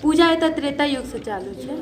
पूजा एतऽ त्रेता युग से चालू छै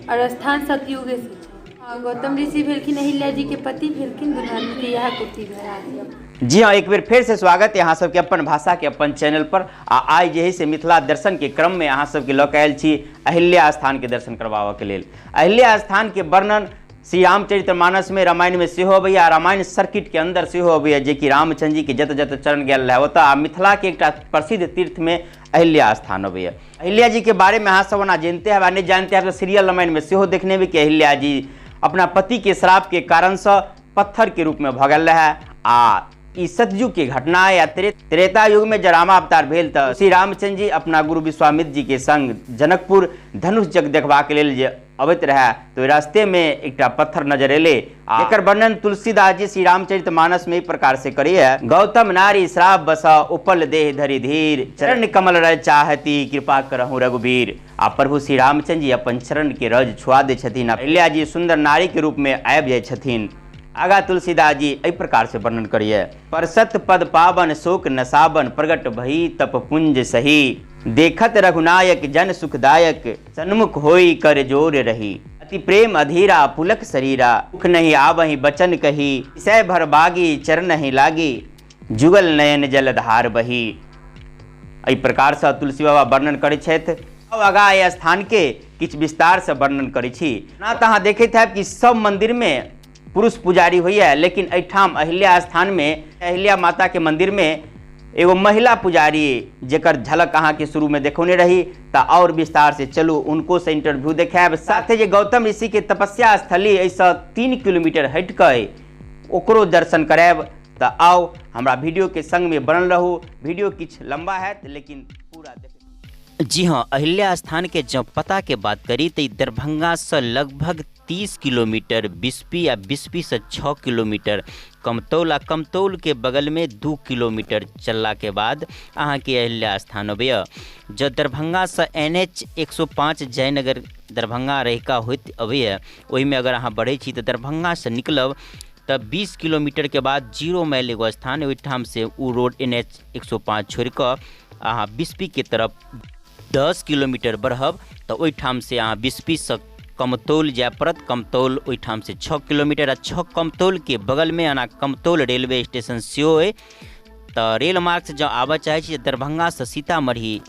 और स्थान सतयुगे से छै। गौतम ऋषि भेलखिन अहिल्या जी के पति भेलखिन, दुनू आदमी के इएह कुटी भेल। जी हाँ, एक बेर फिर से स्वागत है अहाँ सबके अपन भाषा के अपन चैनल पर। आई जे है से मिथिला दर्शन के क्रम में अहाँ सबके लऽ के आयल छी अहिल्या स्थान के दर्शन करबाबऽ के लेल। अहिल्या स्थान के वर्णन श्री रामचरितमानस में, रामायण में सेहो अबैया, रामायण सर्किट के अंदर सेहो अबैया, जे कि रामचंद्र जी के जत जत चरण गेल रहे ओतऽ आ मिथिला के एक प्रसिद्ध तीर्थ में अहिल्या स्थान अबैया। अहिल्या जी के बारे में अहाँ सब ना जानते हैं, नहीं जानते हैं तो सीरियल रामायण में सेहो देखने भी कि अहिल्या जी अपना पति के श्राप के कारण से पत्थर के रूप में भऽ गेल रहे। आ ई सतयुग के घटना है या त्रेता युग में जब रामावतार भेल तो श्री रामचंद्र जी अपना गुरु विश्वामित्र जी के संग जनकपुर धनुष जग देखबा के लेल जे अबैत रहे तो रास्ते में एक पत्थर नजर एले। एकर वर्णन तुलसीदास जी श्री रामचरितमानस में इस प्रकार से करिए। गौतम नारी श्राप बसा उपल देह धरि धीर, चरण कमल रज चाहती कृपा करहु रघुवीर। आ प्रभु श्री रामचंद्र जी अपन चरण के रज छुआ दे छथिन। अहिल्या जी सुंदर नारी के रूप में आबि जाय छथिन। आगा तुलसीदास जी एहि प्रकार से वर्णन करिए। परसत पद पावन शोक नसावन, प्रगट भई तप पुंज सही। देखत रघुनायक जन सुखदायक, सन्मुख होई कर जोर रही। अति प्रेम अधीरा पुलक शरीरा, मुख नहीं आवहि बचन कही। सै भर बागी चरण नहीं लागी, जुगल नयन जलधार बही। एहि प्रकार से तुलसी बाबा वर्णन करै छथि। अब आगा एहि स्थान के किछु विस्तार से वर्णन करै छी। ना तऽ अहाँ देखैत हैब कि सब मंदिर में पुरुष पुजारी होइए, लेकिन एहिठाम अहिल्या स्थान में अहिल्या माता के मंदिर में एगो महिला पुजारी जेकर झलक अहाँ के शुरू में देखौने रही। तो और विस्तार से चलू उनको से इंटरव्यू देखायब। साथे जे गौतम ऋषि के तपस्या स्थली ऐसा 3 किलोमीटर हट के ओकरो दर्शन करायब। तो आओ हमरा वीडियो के संग में बनल रहू। वीडियो किछ लंबा है लेकिन पूरा देख। जी हाँ, अहिल्या स्थान के जब पता के बात करी तो दरभंगा से लगभग 30 किलोमीटर, बिस्फी या बिस्फी से 6 किलोमीटर, कमतौल आ कमतौल के बगल में 2 किलोमीटर चलला के बाद अहाँ के अहिल्या स्थान अबैया। जब दरभंगा से NH 105 जयनगर दरभंगा रहिका होइत अबैया, ओहि में अगर अहाँ बढ़े छी तो दरभंगा से निकलब तब 20 किलोमीटर के बाद 0 माइल एगो स्थान है। ओहिठाम से उ रोड NH 105 छोड़ कर अहाँ बिस्फी के तरफ 10 किलोमीटर बढ़ब तो ओहिठाम से अहाँ बिस्फी से कमतौल जाय पड़त। कमतौल ओहिठाम से 6 किलोमीटर आ 6 कमतौल के बगल में आना कमतौल रेलवे स्टेशन सेहो है। तो रेल मार्ग से जब आबऽ चाहे छी दरभंगा से सीतामढ़ी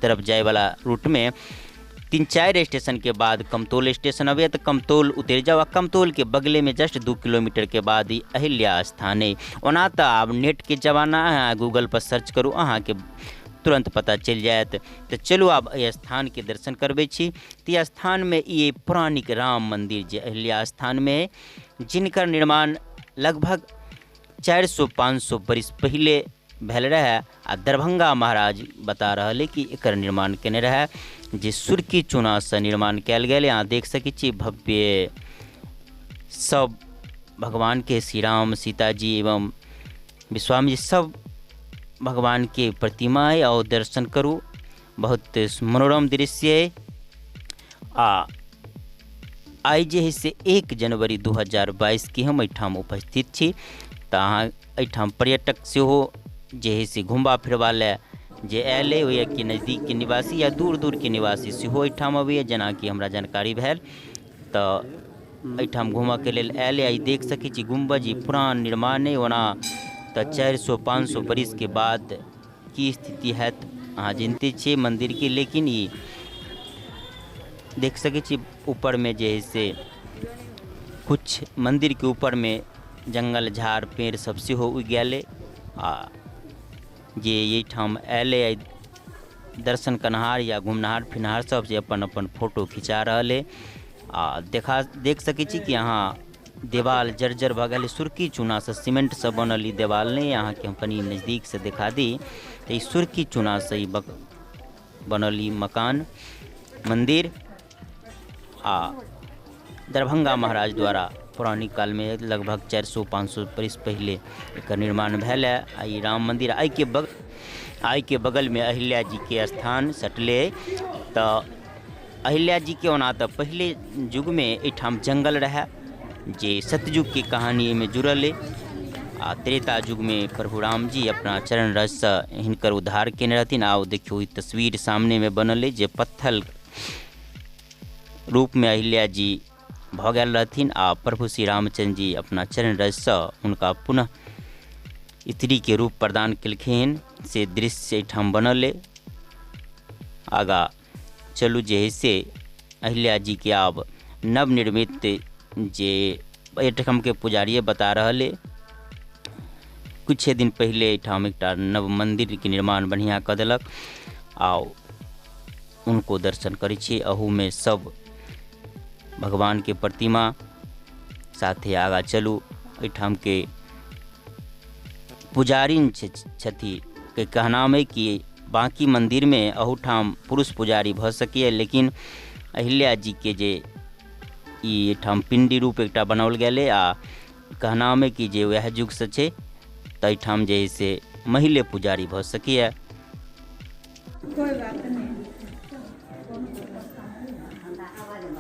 तरफ जाए वाला रूट में 3-4 स्टेशन के बाद कमतौल स्टेशन अबे तो कमतौल उतर जाओ। कमतौल के बगले में जस्ट 2 किलोमीटर के बाद ही अहिल्या स्थान है। ओना तो अब नेट के जमाना है, गूगल पर सर्च करूँ अहाँ के तुरंत पता चल जायत। तो चलो अब ये स्थान के दर्शन करबे छी। तो यह स्थान में ये पौराणिक राम मंदिर जे अहिल्या स्थान में, जिनकर निर्माण लगभग 400-500 बरिस पहले भेल रहे। आ दरभंगा महाराज बता रहे कि एकर निर्माण केने रहे, जे सुर्की चूना से निर्माण कयल गेल। यहाँ देख सकै छी भव्य सब भगवान के श्री राम, सीता जी एवं विश्वामित्र सब भगवान के प्रतिमा है। और दर्शन करूँ, बहुत मनोरम दृश्य है। आई जे है से 1 जनवरी 2022 की हम एठाम उपस्थित छी। तो अहाँ एठाम पर्यटक सेहो जे है से घुमबा फिरबा ले जे आयले हो, कि नज़दीक के निवासी या दूर दूर के निवासी सेहो एठाम अबैया, जेना कि हमरा जानकारी भेल। तो एठाम घूमऽ के लेल आयले। आई देख सकै छी गुम्बज पुरान निर्माण है। ओना तो 400-500 बरिस के बाद की स्थिति है अहाँ जानते छे मंदिर की। लेकिन ये देख सके छी ऊपर में जे है से कुछ मंदिर के ऊपर में जंगल झाड़ पेड़ सब से हो गेले। आ जे ये ठाम आयले दर्शन करनहार या घूमनहार फिरनहार सब जे अपन अपन फोटो खिंचा रहे। आ देख सकै छी कि यहाँ देवाल जर्जर भऽ गेल, सुर्की चूना से सीमेंट से बनल देवाल नहीं। यहाँ के हम कनी नज़दीक से दिखा दी तो ये सुर्की चूना से ही बनल मकान मंदिर आ दरभंगा महाराज द्वारा पौराणिक काल में लगभग 400-500 बरिस पहले एक निर्माण भेल है। आई राम मंदिर आई के बगल में अहिल्या जी के स्थान सटले। तो अहिल्या जी के ओना तो पहले युग में एठाम जंगल रहे, जे सतयुग की कहानी में जुड़ल है। आ त्रेता युग में प्रभु राम जी अपना चरण रज से हिनकर उद्धार केने रहथिन। आओ देखियो ई तस्वीर सामने में बनल है, जे रूप में अहिल्या जी भऽ गेल रहथिन आ प्रभु श्री रामचंद्र जी अपना चरण रजसँ हुनका पुनः स्त्री के रूप प्रदान केलखिन। से दृश्य एहिठाम बनल अइ। आगा चलू जे है से अहिल्या जी के आब नवनिर्मित जे एहिठाम के पुजारिए बता रहल अइ। कुछ दिन पहले एहिठाम एकटा नव मंदिर के निर्माण बढ़िया कऽ देलक आ उनको दर्शन करै छी। अहू में सब भगवान के प्रतिमा साथे आगा चलू एहिठाम के पुजारिन छथि के कहनाम है कि बाकी मंदिर में अहूठाम पुरुष पुजारी भऽ सकैए, लेकिन अहिल्या जी के जे एहिठाम पिंडी रूप एकटा बनाओल गेल है आ कहनाम है कि जे वह युग से छै तऽ एहिठाम जे है से महिले पुजारी भऽ सकैए।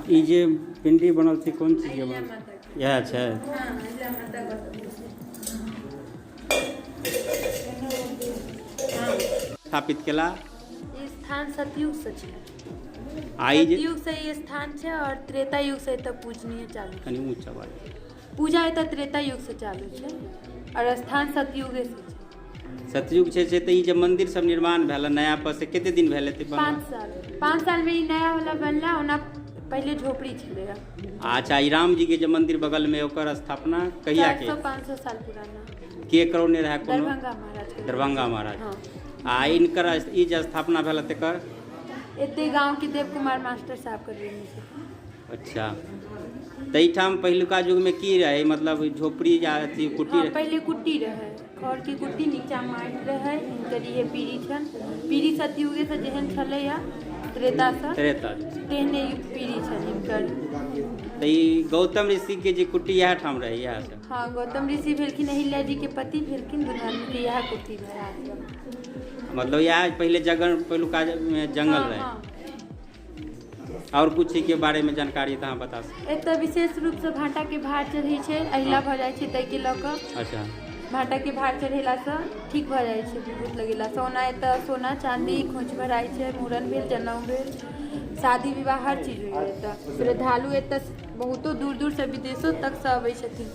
ई जे पिंडी बनल छै कोन चीज के बनल? यह छै स्थापित केला। ई स्थान सतयुग से छै। आई जे सतयुग से ये स्थान छै और त्रेता युग से एतऽ पूजनीय चालू छै। कनी ऊंचा बात। पूजा एतऽ त्रेता युग से चालू छै और स्थान सतयुगे से छै। सतयुग छै से तऽ ई जे मंदिर सब निर्माण भेल नया पर से कते दिन भेल हेतै? 5 साल में ई नया वाला बनला। ओना पहले झोपड़ी छलै। अच्छा, ई राम जी के जे मंदिर बगल में ओकर स्थापना कहिया के? 400-500 साल पुराना। के करौने रहे? कोनो दरभंगा महाराज। दरभंगा महाराज। हाँ। आ इनकर ई जे स्थापना भेल तेकर एते गांव के देव कुमार मास्टर साहब करबेने छै। अच्छा, तऽ एहिठाम पहिलुका युग में की रहे? मतलब झोपड़ी या अथी कुटी रहे? पहले कुट्टी रहे, खड़ के कुट्टी, नीचा माटि रहे। हिनकर इहे पीढ़ी छन। पीढ़ी सतयुगे से जेहन छलैया त्रेता से तेहने ई पीढ़ी छन हिनकर। तऽ ई गौतम ऋषि के जे कुटी इएह ठाम रहे? इएह से? हाँ, गौतम ऋषि भेलखिन अहिल्या जी के पति भेलखिन। दुनू आदमी के इएह कुटी रहे। मतलब यह पहले पहिलुका में जंगल रहे। हाँ। और कुछ के बारे में जानकारी तो बता सकते? एतऽ विशेष रूप से भाटा के भार चढ़ै छै। अहिला भऽ जाइ छै ताहि के लऽ कऽ। अच्छा, भाटा के भार चढ़ेला से ठीक भऽ जाइ छै। विभूत लगेला से। ओना एतऽ सोना चांदी खोंच भराइ छै। मूड़न भेल, जनउ भेल, शादी विवाह हर चीज होइए एतऽ। श्रद्धालु एतऽ बहुतो दूर दूर से विदेशों तक से अबै छथिन।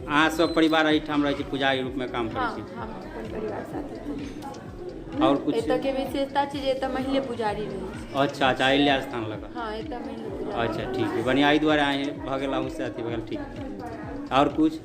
अहाँ सब परिवार एहिठाम रहै छी, पुजारी रूप में काम हाँ, करै छी? हम अपन परिवार साथे। और कुछ एतऽ के विशेषता छै जे एतऽ महिले पुजारी रहै छै। अच्छा अच्छा, अहिल्या स्थान लगा। हाँ, एतऽ महिले पुजारी। अच्छा, ठीक है, बढ़िया। एहि दुआरे आए भऽ गेल अहूँ से अथी भऽ गेल। ठीक। और कुछ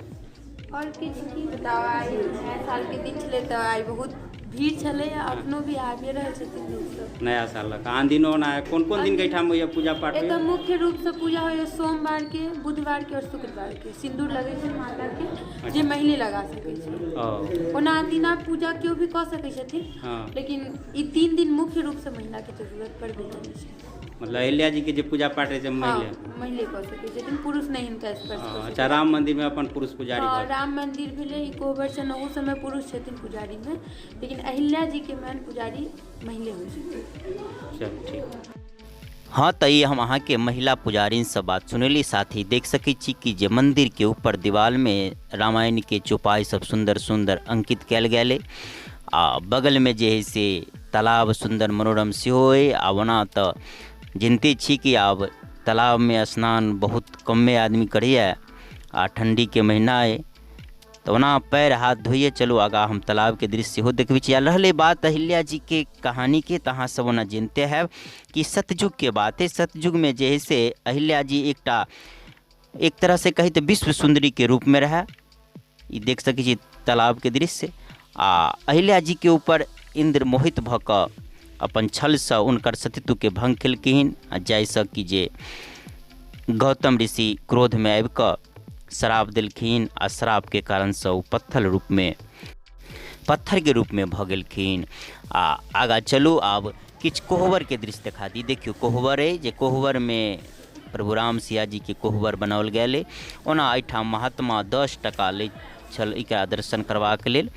और किछु की बताओ? आइ नया साल के दिन छलै तऽ आइ बहुत भीड़ छलै। अखनो भी आबि रहल छथिन लोक सब। नया साल लगा आन दिनों ना है। कौन कौन दिन के ठाम होइए पूजा पाठ? एतऽ मुख्य रूप से पूजा होइए सोमवार के, बुधवार के और शुक्रवार के। सिंदूर लगै छै माता के, जे महिले लगा सकै छै। ओना दिना पूजा केओ भी कऽ सकै छथिन। हाँ। लेकिन ई 3 दिन मुख्य रूप से महिला के जरूरत पड़बे करै छै। मतलब अहिल्या जी के जे पूजा पाठ है से महिले? हाँ, महिले कऽ सकै छथिन, पुरुष नहीं हिनका स्पर्श कऽ अच्छा, राम मंदिर में अपन पुरुष पुजारी हाँ, भऽ? राम मंदिर भेलै ई कोहबर छन, ओहू समय पुरुष छथिन पुजारी में। लेकिन अहिल्या जी के मेन पुजारी महिले होइ छथिन। चल, ठीक। हाँ, तो ये हम अहाँ के महिला पुजारिन से बात सुनेली। साथ ही देख सकै छी कि जे मंदिर के ऊपर दीवार में रामायण के चौपाई सब सुंदर सुंदर अंकित कयल गेल है। आ बगल में जे है से तालाब सुंदर मनोरम सेहो है। आ ओना तो जानते छी कि आब तालाब में स्नान बहुत कमे आदमी करैए आ ठंडी के महीना है। तो ओना पैर हाथ धोइए चलू आगा हम तालाब के दृश्य सेहो देखबै छी। रहले बात अहिल्या जी के कहानी के, तो अहाँ सब ओना जानते हैं कि सतयुग के बात है। सतयुग में जे है से अहिल्या जी एक तरह से कही तो विश्व सुंदरी के रूप में रहे। ये देख सकै छी तालाब के दृश्य। आ अहिल्या जी के ऊपर इंद्र मोहित भऽ कऽ अपन छल से उनकर सतीत्व के भंग केलखिन। जाहिसँ कि जे गौतम ऋषि क्रोध में आबि कऽ श्राप देलखिन। आ श्राप के कारण से ओ पत्थर के रूप में भऽ गेलखिन। आ आगा चलू आब किछु कोहबर के दृश्य दिखा दी। देखियो कोहबर है जे कोहबर में प्रभु राम सिया जी के कोहबर बनाओल गेल है। ओना एहिठाम महात्मा 10 टका लै छल एकरा दर्शन करबाक लेल।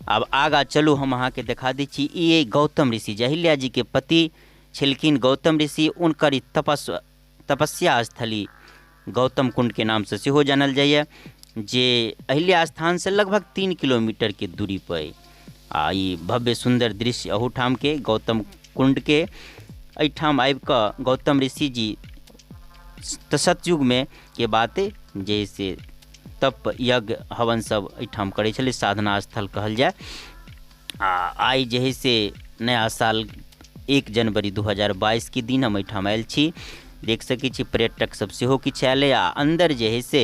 अब आगा चलू हम अहाँ के दिखा दै छी। ई गौतम ऋषि अहिल्या जी के पति छलखिन गौतम ऋषि। उनकर तपस्या स्थली गौतम कुंड के नाम से सेहो जानल जाइए, जे अहिल्या स्थान से लगभग 3 किलोमीटर के दूरी पर। आ ई भव्य सुंदर दृश्य अहूठाम के गौतम कुंड के। एहिठाम आबि कऽ गौतम ऋषि जी सतयुग में के बात जैसे तप यज्ञ हवन सब एहिठाम करै छलै, साधना स्थल कहल जाय। आइ जे है से नया साल 1 जनवरी 2022 के दिन हम एहिठाम आयल छी। देख सकै छी पर्यटक सब सेहो किछु आयल आ अंदर जे है से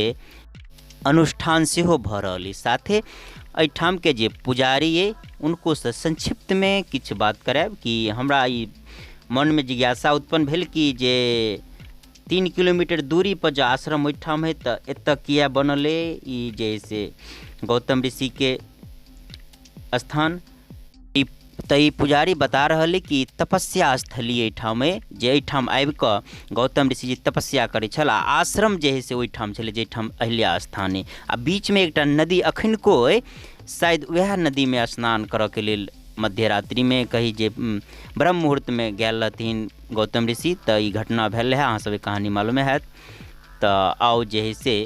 अनुष्ठान सेहो भऽ रहल अइ। साथे एहिठाम के जे पुजारी अइ उनको से संक्षिप्त में किछु बात करायब कि हमरा ई मन में जिज्ञासा उत्पन्न भेल कि जे 3 किलोमीटर दूरी पर जो आश्रम ओहिठाम है तो एतऽ किया बनल है ई जे से गौतम ऋषि के स्थान। तो ई पुजारी बता रहल है कि तपस्या स्थली एहिठाम है, जे एहिठाम आबि कऽ गौतम ऋषि जी तपस्या करै छल। आश्रम जे है से ओहिठाम छलै जेठाम अहिल्या स्थान है। आ बीच में एकटा नदी अखनको है, शायद वह नदी में स्नान करऽ के लेल मध्य रात्रि में कही जे ब्रह्म मुहूर्त में गेल रहथिन गौतम ऋषि। तो ई घटना भेल है, अहाँ सब कहानी मालूम है। तो आओ जे है से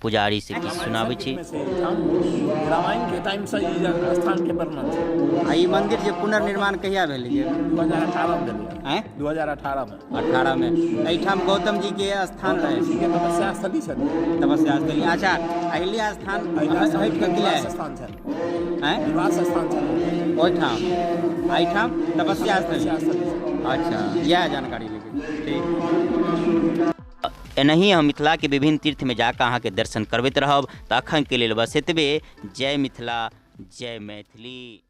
पुजारी से किछु सुनाबै छी। रामायण के टाइम से ई स्थान के वर्णन छै। आ ई मंदिर जे पुनर्निर्माण कहिया भेल है? 2018 में भेल है। 2018 में 18 में एहिठाम गौतम जी के स्थान रहे, तपस्या स्थली छै। तपस्या स्थली। अच्छा, अहिल्या स्थान हटि कऽ किया है? स्थान छै, हैं निवास स्थान छै ओहिठाम, एहिठाम तपस्या स्थली। अच्छा, यह जानकारी लेके ठीक। एनाही हम मिथिला के विभिन्न तीर्थ में जाकर अहाँ के दर्शन करबैत रहब। तो अखन के लेल बस एतबे। जय मिथिला, जय मैथिली।